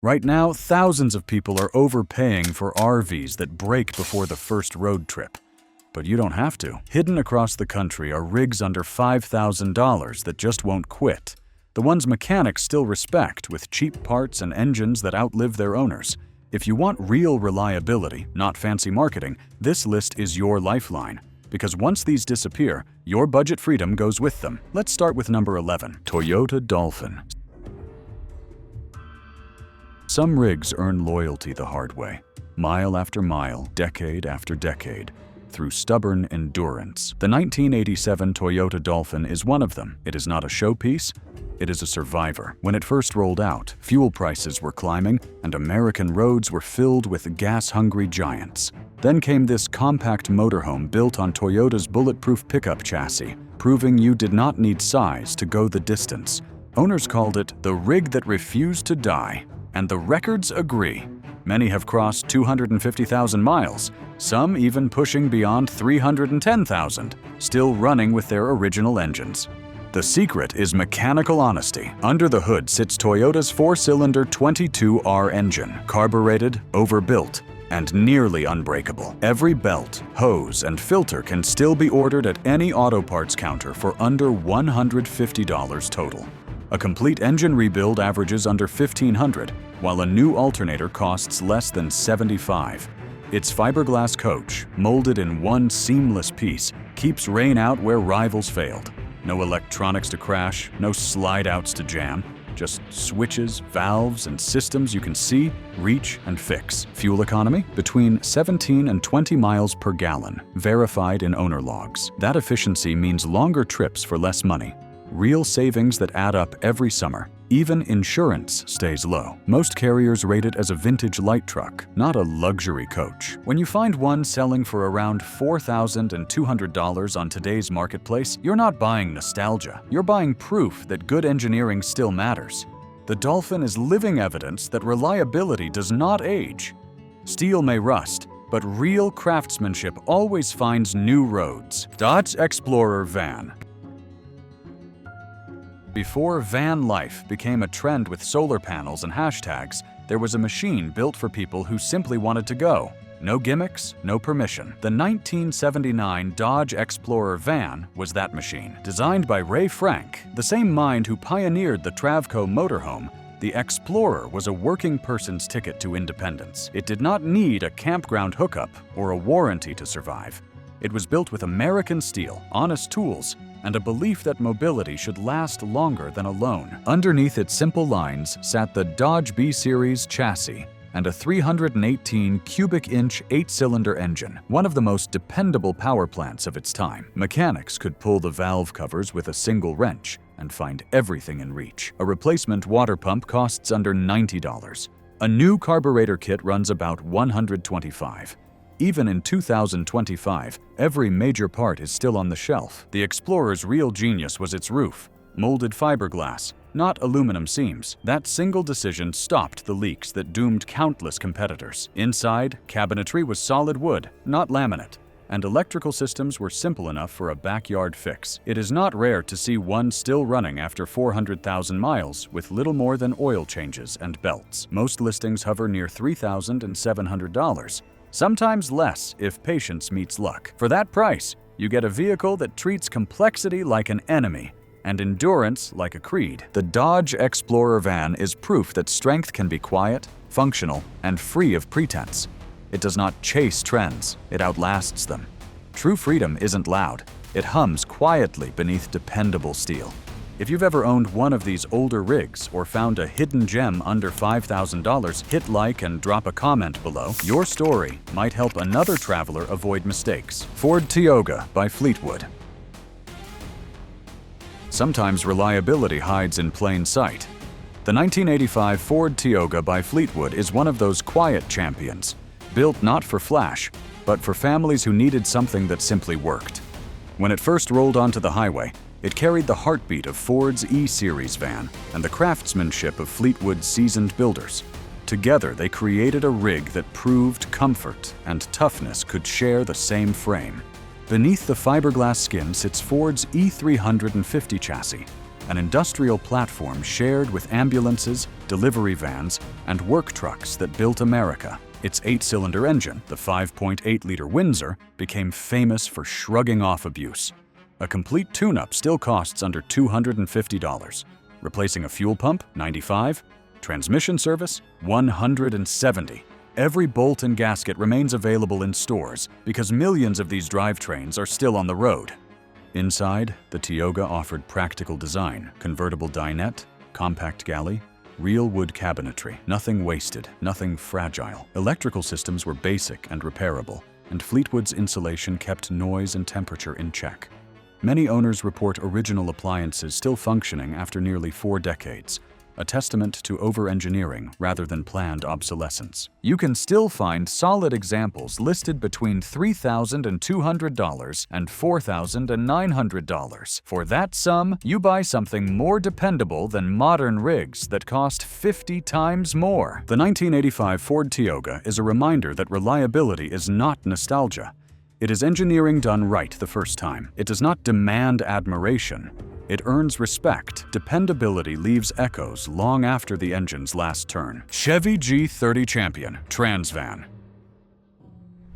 Right now, thousands of people are overpaying for RVs that break before the first road trip. But you don't have to. Hidden across the country are rigs under $5,000 that just won't quit. The ones mechanics still respect, with cheap parts and engines that outlive their owners. If you want real reliability, not fancy marketing, this list is your lifeline. Because once these disappear, your budget freedom goes with them. Let's start with number 11, Toyota Dolphin. Some rigs earn loyalty the hard way, mile after mile, decade after decade, through stubborn endurance. The 1987 Toyota Dolphin is one of them. It is not a showpiece, it is a survivor. When it first rolled out, fuel prices were climbing and American roads were filled with gas-hungry giants. Then came this compact motorhome built on Toyota's bulletproof pickup chassis, proving you did not need size to go the distance. Owners called it the rig that refused to die. And the records agree. Many have crossed 250,000 miles, some even pushing beyond 310,000, still running with their original engines. The secret is mechanical honesty. Under the hood sits Toyota's 4-cylinder 22R engine, carbureted, overbuilt, and nearly unbreakable. Every belt, hose, and filter can still be ordered at any auto parts counter for under $150 total. A complete engine rebuild averages under $1,500, while a new alternator costs less than $75. Its fiberglass coach, molded in one seamless piece, keeps rain out where rivals failed. No electronics to crash, no slide-outs to jam, just switches, valves, and systems you can see, reach, and fix. Fuel economy? Between 17 and 20 miles per gallon, verified in owner logs. That efficiency means longer trips for less money. Real savings that add up every summer. Even insurance stays low. Most carriers rate it as a vintage light truck, not a luxury coach. When you find one selling for around $4,200 on today's marketplace, you're not buying nostalgia. You're buying proof that good engineering still matters. The Dolphin is living evidence that reliability does not age. Steel may rust, but real craftsmanship always finds new roads. Dodge Explorer Van. Before van life became a trend with solar panels and hashtags, there was a machine built for people who simply wanted to go. No gimmicks, no permission. The 1979 Dodge Explorer van was that machine. Designed by Ray Frank, the same mind who pioneered the Travco motorhome, the Explorer was a working person's ticket to independence. It did not need a campground hookup or a warranty to survive. It was built with American steel, honest tools, and a belief that mobility should last longer than a loan. Underneath its simple lines sat the Dodge B-Series chassis and a 318 cubic inch 8-cylinder engine, one of the most dependable power plants of its time. Mechanics could pull the valve covers with a single wrench and find everything in reach. A replacement water pump costs under $90. A new carburetor kit runs about $125. Even in 2025, every major part is still on the shelf. The Explorer's real genius was its roof, molded fiberglass, not aluminum seams. That single decision stopped the leaks that doomed countless competitors. Inside, cabinetry was solid wood, not laminate, and electrical systems were simple enough for a backyard fix. It is not rare to see one still running after 400,000 miles with little more than oil changes and belts. Most listings hover near $3,700. Sometimes less if patience meets luck. For that price, you get a vehicle that treats complexity like an enemy and endurance like a creed. The Dodge Explorer van is proof that strength can be quiet, functional, and free of pretense. It does not chase trends, it outlasts them. True freedom isn't loud, it hums quietly beneath dependable steel. If you've ever owned one of these older rigs or found a hidden gem under $5,000, hit like and drop a comment below. Your story might help another traveler avoid mistakes. Ford Tioga by Fleetwood. Sometimes reliability hides in plain sight. The 1985 Ford Tioga by Fleetwood is one of those quiet champions, built not for flash, but for families who needed something that simply worked. When it first rolled onto the highway, it carried the heartbeat of Ford's E-Series van and the craftsmanship of Fleetwood's seasoned builders. Together, they created a rig that proved comfort and toughness could share the same frame. Beneath the fiberglass skin sits Ford's E350 chassis, an industrial platform shared with ambulances, delivery vans, and work trucks that built America. Its 8-cylinder engine, the 5.8-liter Windsor, became famous for shrugging off abuse. A complete tune-up still costs under $250. Replacing a fuel pump, $95. Transmission service, $170. Every bolt and gasket remains available in stores because millions of these drivetrains are still on the road. Inside, the Tioga offered practical design, convertible dinette, compact galley, real wood cabinetry, nothing wasted, nothing fragile. Electrical systems were basic and repairable, and Fleetwood's insulation kept noise and temperature in check. Many owners report original appliances still functioning after nearly 4 decades, a testament to over-engineering rather than planned obsolescence. You can still find solid examples listed between $3,200 and $4,900. For that sum, you buy something more dependable than modern rigs that cost 50 times more. The 1985 Ford Tioga is a reminder that reliability is not nostalgia. It is engineering done right the first time. It does not demand admiration. It earns respect. Dependability leaves echoes long after the engine's last turn. Chevy G30 Champion Trans Van.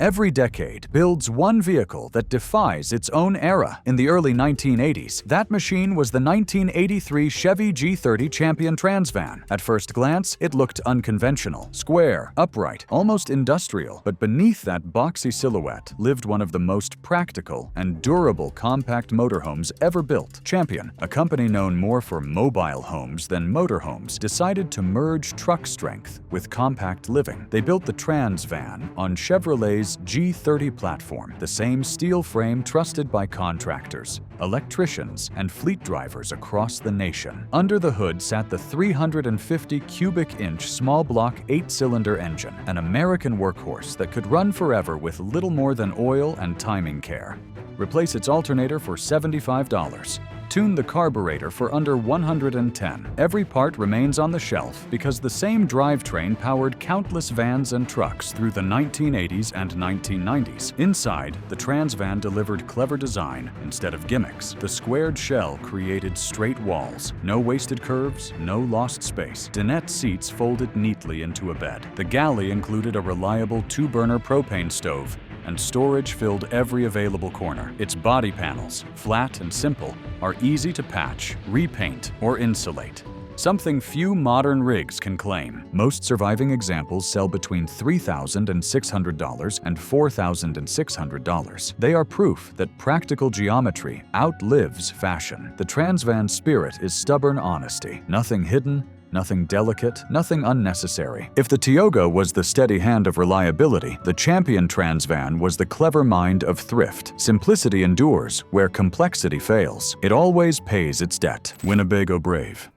Every decade builds one vehicle that defies its own era. In the early 1980s, that machine was the 1983 Chevy G30 Champion Trans Van. At first glance, it looked unconventional, square, upright, almost industrial. But beneath that boxy silhouette lived one of the most practical and durable compact motorhomes ever built. Champion, a company known more for mobile homes than motorhomes, decided to merge truck strength with compact living. They built the Trans Van on Chevrolet's G30 platform, the same steel frame trusted by contractors, electricians, and fleet drivers across the nation. Under the hood sat the 350 cubic inch small block 8-cylinder engine, an American workhorse that could run forever with little more than oil and timing care. Replace its alternator for $75. Tune the carburetor for under $110. Every part remains on the shelf because the same drivetrain powered countless vans and trucks through the 1980s and 1990s. Inside, the Trans Van delivered clever design instead of gimmicks. The squared shell created straight walls, no wasted curves, no lost space. Dinette seats folded neatly into a bed. The galley included a reliable 2-burner propane stove, and storage filled every available corner. Its body panels, flat and simple, are easy to patch, repaint, or insulate. Something few modern rigs can claim. Most surviving examples sell between $3,600 and $4,600. They are proof that practical geometry outlives fashion. The Trans Van spirit is stubborn honesty. Nothing hidden, nothing delicate, nothing unnecessary. If the Tioga was the steady hand of reliability, the Champion Trans Van was the clever mind of thrift. Simplicity endures where complexity fails. It always pays its debt. Winnebago Brave.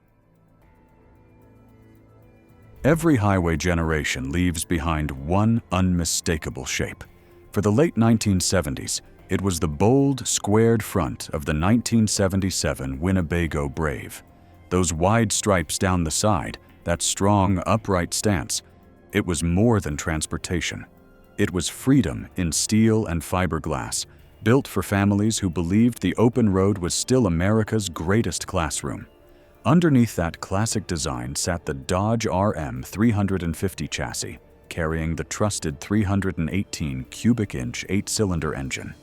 Every highway generation leaves behind one unmistakable shape. For the late 1970s, it was the bold, squared front of the 1977 Winnebago Brave. Those wide stripes down the side, that strong, upright stance, it was more than transportation. It was freedom in steel and fiberglass, built for families who believed the open road was still America's greatest classroom. Underneath that classic design sat the Dodge RM 350 chassis, carrying the trusted 318 cubic inch 8-cylinder engine.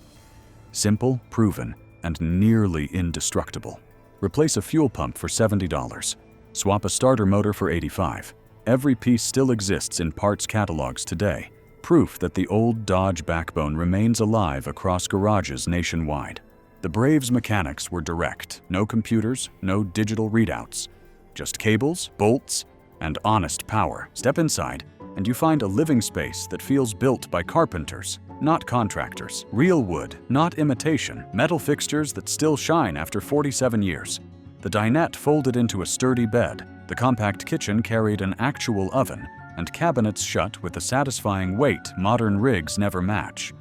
Simple, proven, and nearly indestructible. Replace a fuel pump for $70. Swap a starter motor for $85. Every piece still exists in parts catalogs today, proof that the old Dodge backbone remains alive across garages nationwide. The Brave's mechanics were direct. No computers, no digital readouts. Just cables, bolts, and honest power. Step inside, and you find a living space that feels built by carpenters, not contractors. Real wood, not imitation. Metal fixtures that still shine after 47 years. The dinette folded into a sturdy bed. The compact kitchen carried an actual oven, and cabinets shut with the satisfying weight modern rigs never match.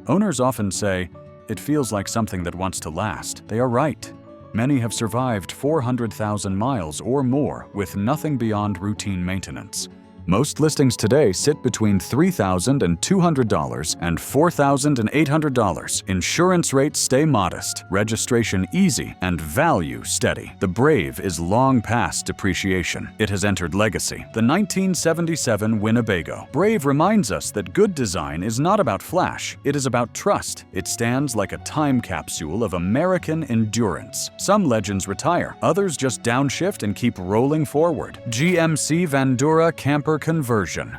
Owners often say, "It feels like something that wants to last." They are right. Many have survived 400,000 miles or more with nothing beyond routine maintenance. Most listings today sit between $3,200 and $4,800. Insurance rates stay modest, registration easy, and value steady. The Brave is long past depreciation. It has entered legacy. The 1977 Winnebago. Brave reminds us that good design is not about flash, it is about trust. It stands like a time capsule of American endurance. Some legends retire, others just downshift and keep rolling forward. GMC Vandura Camper Conversion.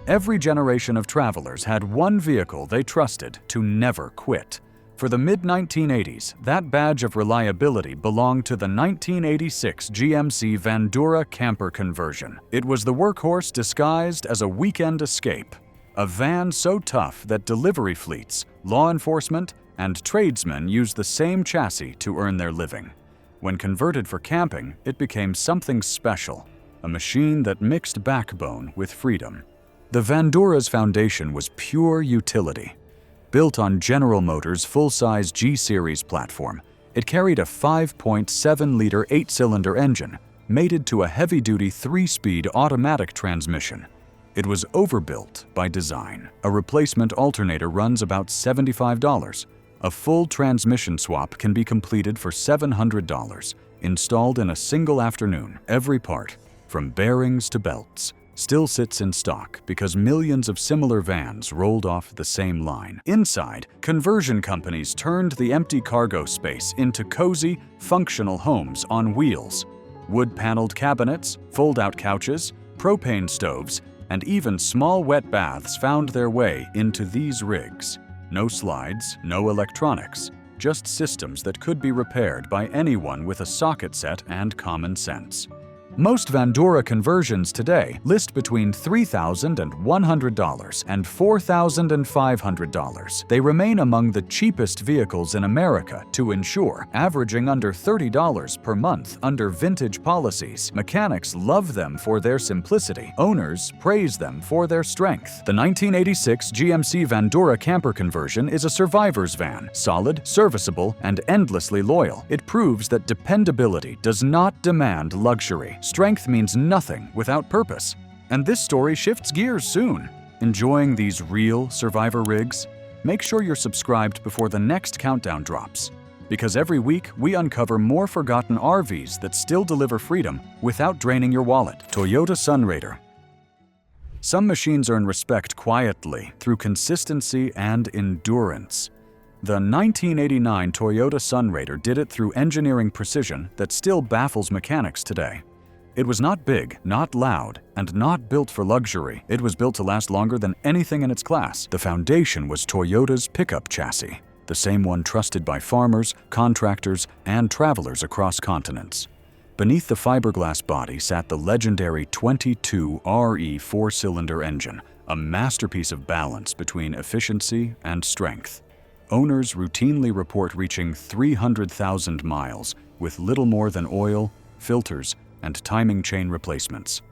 Every generation of travelers had one vehicle they trusted to never quit. For the mid-1980s, that badge of reliability belonged to the 1986 GMC Vandura Camper Conversion. It was the workhorse disguised as a weekend escape. A van so tough that delivery fleets, law enforcement, and tradesmen used the same chassis to earn their living. When converted for camping, it became something special, a machine that mixed backbone with freedom. The Vandura's foundation was pure utility. Built on General Motors' full-size G-Series platform, it carried a 5.7-liter 8-cylinder engine, mated to a heavy-duty 3-speed automatic transmission. It was overbuilt by design. A replacement alternator runs about $75. A full transmission swap can be completed for $700, installed in a single afternoon. Every part, from bearings to belts, still sits in stock because millions of similar vans rolled off the same line. Inside, conversion companies turned the empty cargo space into cozy, functional homes on wheels. Wood-paneled cabinets, fold-out couches, propane stoves, and even small wet baths found their way into these rigs. No slides, no electronics, just systems that could be repaired by anyone with a socket set and common sense. Most Vandura conversions today list between $3,100 and $4,500. They remain among the cheapest vehicles in America to insure, averaging under $30 per month under vintage policies. Mechanics love them for their simplicity. Owners praise them for their strength. The 1986 GMC Vandura camper conversion is a survivor's van, solid, serviceable, and endlessly loyal. It proves that dependability does not demand luxury. Strength means nothing without purpose. And this story shifts gears soon. Enjoying these real survivor rigs? Make sure you're subscribed before the next countdown drops. Because every week, we uncover more forgotten R-vees that still deliver freedom without draining your wallet. Toyota Sunraider. Some machines earn respect quietly through consistency and endurance. The 1989 Toyota Sunraider did it through engineering precision that still baffles mechanics today. It was not big, not loud, and not built for luxury. It was built to last longer than anything in its class. The foundation was Toyota's pickup chassis, the same one trusted by farmers, contractors, and travelers across continents. Beneath the fiberglass body sat the legendary 22RE 4-cylinder engine, a masterpiece of balance between efficiency and strength. Owners routinely report reaching 300,000 miles with little more than oil, filters, and timing chain replacements.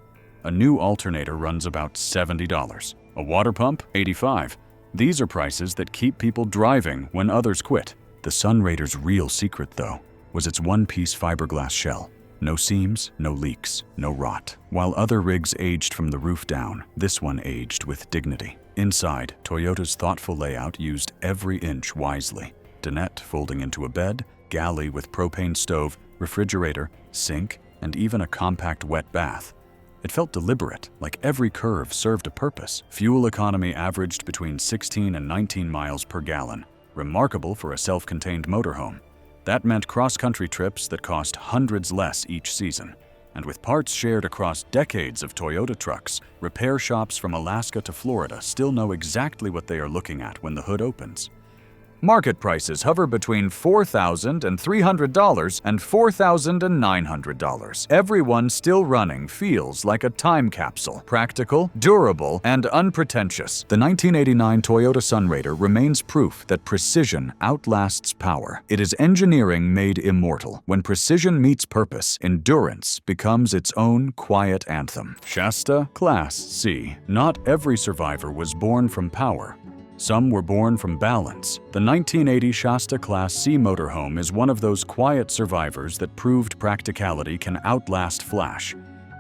A new alternator runs about $70. A water pump, $85. These are prices that keep people driving when others quit. The Sunraider's real secret, though, was its one-piece fiberglass shell. No seams, no leaks, no rot. While other rigs aged from the roof down, this one aged with dignity. Inside, Toyota's thoughtful layout used every inch wisely. Dinette folding into a bed, galley with propane stove, refrigerator, sink, and even a compact wet bath. It felt deliberate, like every curve served a purpose. Fuel economy averaged between 16 and 19 miles per gallon, remarkable for a self-contained motorhome. That meant cross-country trips that cost hundreds less each season. And with parts shared across decades of Toyota trucks, repair shops from Alaska to Florida still know exactly what they are looking at when the hood opens. Market prices hover between $4,300 and $4,900. Everyone still running feels like a time capsule, practical, durable, and unpretentious. The 1989 Toyota Sunraider remains proof that precision outlasts power. It is engineering made immortal. When precision meets purpose, endurance becomes its own quiet anthem. Shasta Class C. Not every survivor was born from power. Some were born from balance. The 1980 Shasta Class C motorhome is one of those quiet survivors that proved practicality can outlast flash.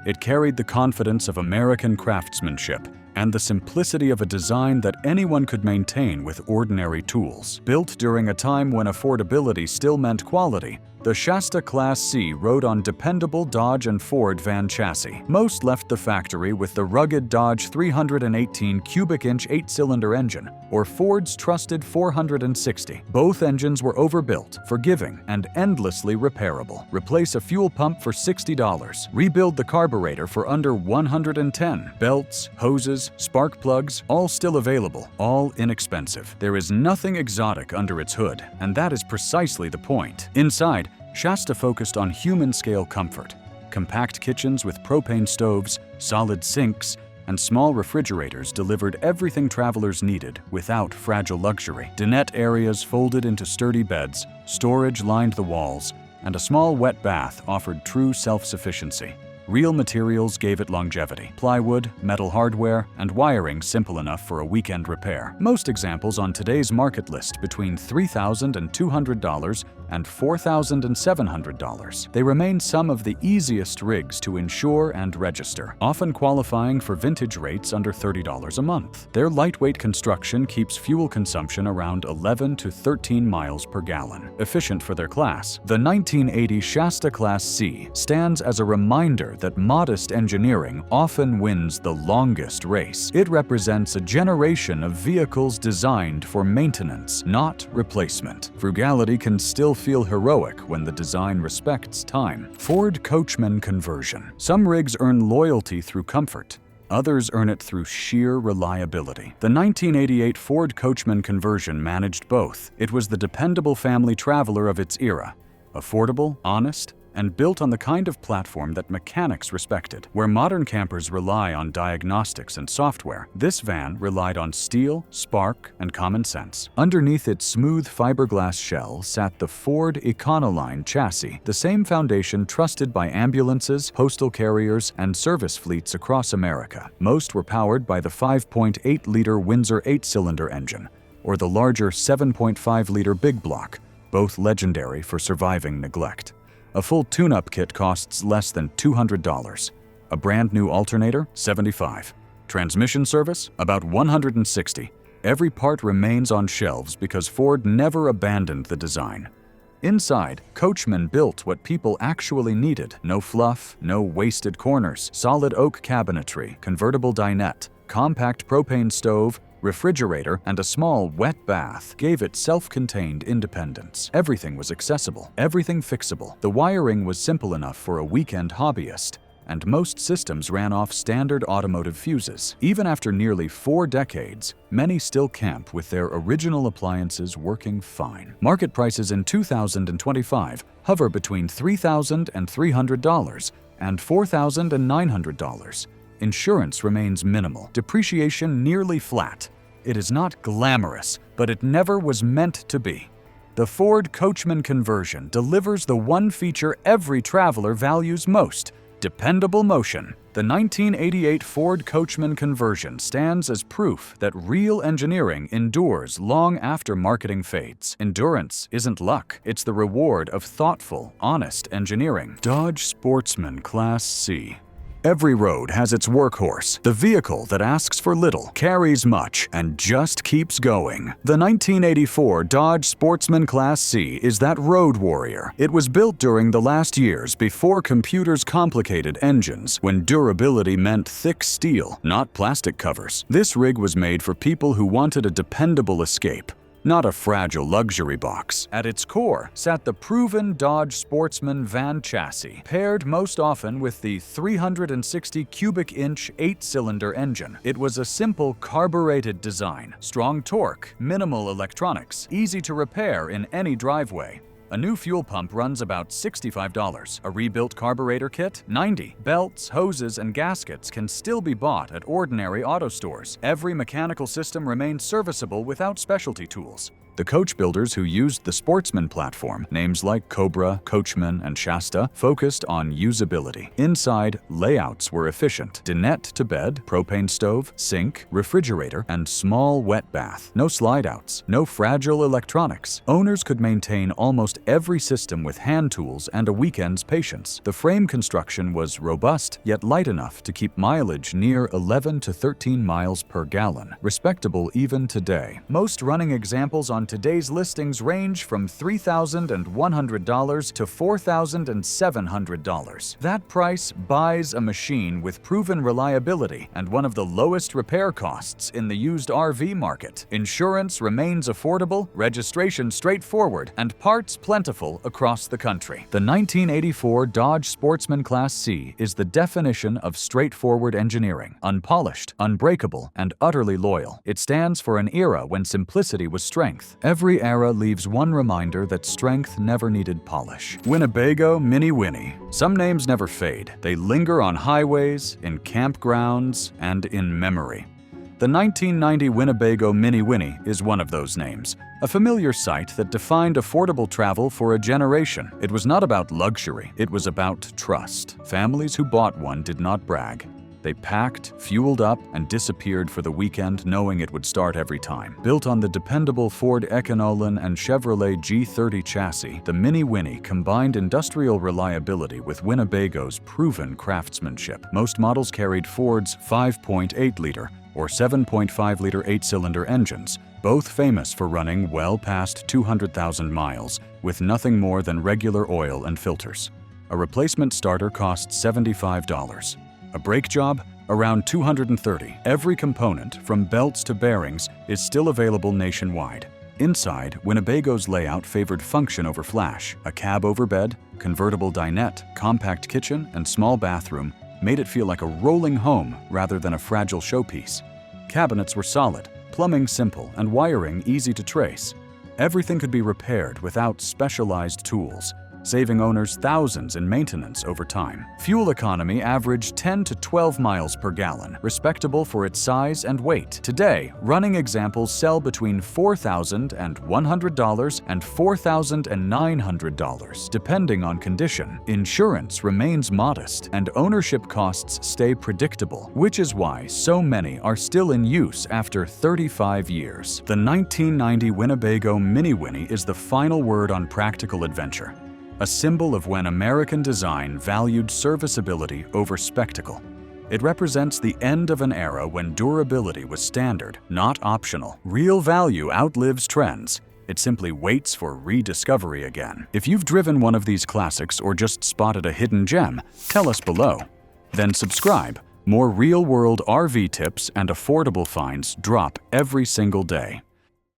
It carried the confidence of American craftsmanship and the simplicity of a design that anyone could maintain with ordinary tools. Built during a time when affordability still meant quality, the Shasta Class C rode on dependable Dodge and Ford van chassis. Most left the factory with the rugged Dodge 318 cubic inch 8-cylinder engine, or Ford's trusted 460. Both engines were overbuilt, forgiving, and endlessly repairable. Replace a fuel pump for $60. Rebuild the carburetor for under $110. Belts, hoses, spark plugs, all still available, all inexpensive. There is nothing exotic under its hood, and that is precisely the point. Inside, Shasta focused on human-scale comfort. Compact kitchens with propane stoves, solid sinks, and small refrigerators delivered everything travelers needed without fragile luxury. Dinette areas folded into sturdy beds, storage lined the walls, and a small wet bath offered true self-sufficiency. Real materials gave it longevity: plywood, metal hardware, and wiring simple enough for a weekend repair. Most examples on today's market list between $3,200 and $4,700. They remain some of the easiest rigs to insure and register, often qualifying for vintage rates under $30 a month. Their lightweight construction keeps fuel consumption around 11 to 13 miles per gallon. Efficient for their class, the 1980 Shasta Class C stands as a reminder that modest engineering often wins the longest race. It represents a generation of vehicles designed for maintenance, not replacement. Frugality can still feel heroic when the design respects time. Ford Coachman conversion. Some rigs earn loyalty through comfort. Others earn it through sheer reliability. The 1988 Ford Coachman conversion managed both. It was the dependable family traveler of its era. Affordable, honest, and built on the kind of platform that mechanics respected. Where modern campers rely on diagnostics and software, this van relied on steel, spark, and common sense. Underneath its smooth fiberglass shell sat the Ford Econoline chassis, the same foundation trusted by ambulances, postal carriers, and service fleets across America. Most were powered by the 5.8-liter Windsor 8-cylinder engine, or the larger 7.5-liter Big Block, both legendary for surviving neglect. A full tune-up kit costs less than $200. A brand new alternator, $75. Transmission service, about $160. Every part remains on shelves because Ford never abandoned the design. Inside, Coachman built what people actually needed. No fluff, no wasted corners, solid oak cabinetry, convertible dinette, compact propane stove, refrigerator, and a small wet bath gave it self-contained independence. Everything was accessible, everything fixable. The wiring was simple enough for a weekend hobbyist, and most systems ran off standard automotive fuses. Even after nearly 4 decades, many still camp with their original appliances working fine. Market prices in 2025 hover between $3,300 and $4,900. Insurance remains minimal, depreciation nearly flat. It is not glamorous, but it never was meant to be. The Ford Coachman conversion delivers the one feature every traveler values most: dependable motion. The 1988 Ford Coachman conversion stands as proof that real engineering endures long after marketing fades. Endurance isn't luck, it's the reward of thoughtful, honest engineering. Dodge Sportsman Class C. Every road has its workhorse, the vehicle that asks for little, carries much, and just keeps going. The 1984 Dodge Sportsman Class C is that road warrior. It was built during the last years before computers complicated engines, when durability meant thick steel, not plastic covers. This rig was made for people who wanted a dependable escape, not a fragile luxury box. At its core sat the proven Dodge Sportsman van chassis, paired most often with the 360 cubic inch 8-cylinder engine. It was a simple carbureted design, strong torque, minimal electronics, easy to repair in any driveway. A new fuel pump runs about $65. A rebuilt carburetor kit, $90. Belts, hoses, and gaskets can still be bought at ordinary auto stores. Every mechanical system remains serviceable without specialty tools. The coach builders who used the Sportsman platform, names like Cobra, Coachman, and Shasta, focused on usability. Inside, layouts were efficient. Dinette to bed, propane stove, sink, refrigerator, and small wet bath. No slide-outs, no fragile electronics. Owners could maintain almost every system with hand tools and a weekend's patience. The frame construction was robust, yet light enough to keep mileage near 11 to 13 miles per gallon, respectable even today. Most running examples on today's listings range from $3,100 to $4,700. That price buys a machine with proven reliability and one of the lowest repair costs in the used RV market. Insurance remains affordable, registration straightforward, and parts plentiful across the country. The 1984 Dodge Sportsman Class C is the definition of straightforward engineering, unpolished, unbreakable, and utterly loyal. It stands for an era when simplicity was strength. Every era leaves one reminder that strength never needed polish. Winnebago Mini Winnie. Some names never fade. They linger on highways, in campgrounds, and in memory. The 1990 Winnebago Mini Winnie is one of those names, a familiar sight that defined affordable travel for a generation. It was not about luxury, it was about trust. Families who bought one did not brag. They packed, fueled up, and disappeared for the weekend knowing it would start every time. Built on the dependable Ford Econoline and Chevrolet G30 chassis, the Mini Winnie combined industrial reliability with Winnebago's proven craftsmanship. Most models carried Ford's 5.8-liter or 7.5-liter 8-cylinder engines, both famous for running well past 200,000 miles with nothing more than regular oil and filters. A replacement starter costs $75. A brake job? Around $230. Every component, from belts to bearings, is still available nationwide. Inside, Winnebago's layout favored function over flash. A cab over bed, convertible dinette, compact kitchen, and small bathroom made it feel like a rolling home rather than a fragile showpiece. Cabinets were solid, plumbing simple, and wiring easy to trace. Everything could be repaired without specialized tools, saving owners thousands in maintenance over time. Fuel economy averaged 10 to 12 miles per gallon, respectable for its size and weight. Today, running examples sell between $4,100 and $4,900, depending on condition. Insurance remains modest, and ownership costs stay predictable, which is why so many are still in use after 35 years. The 1990 Winnebago Mini Winnie is the final word on practical adventure, a symbol of when American design valued serviceability over spectacle. It represents the end of an era when durability was standard, not optional. Real value outlives trends. It simply waits for rediscovery again. If you've driven one of these classics or just spotted a hidden gem, tell us below. Then subscribe. More real-world RV tips and affordable finds drop every single day.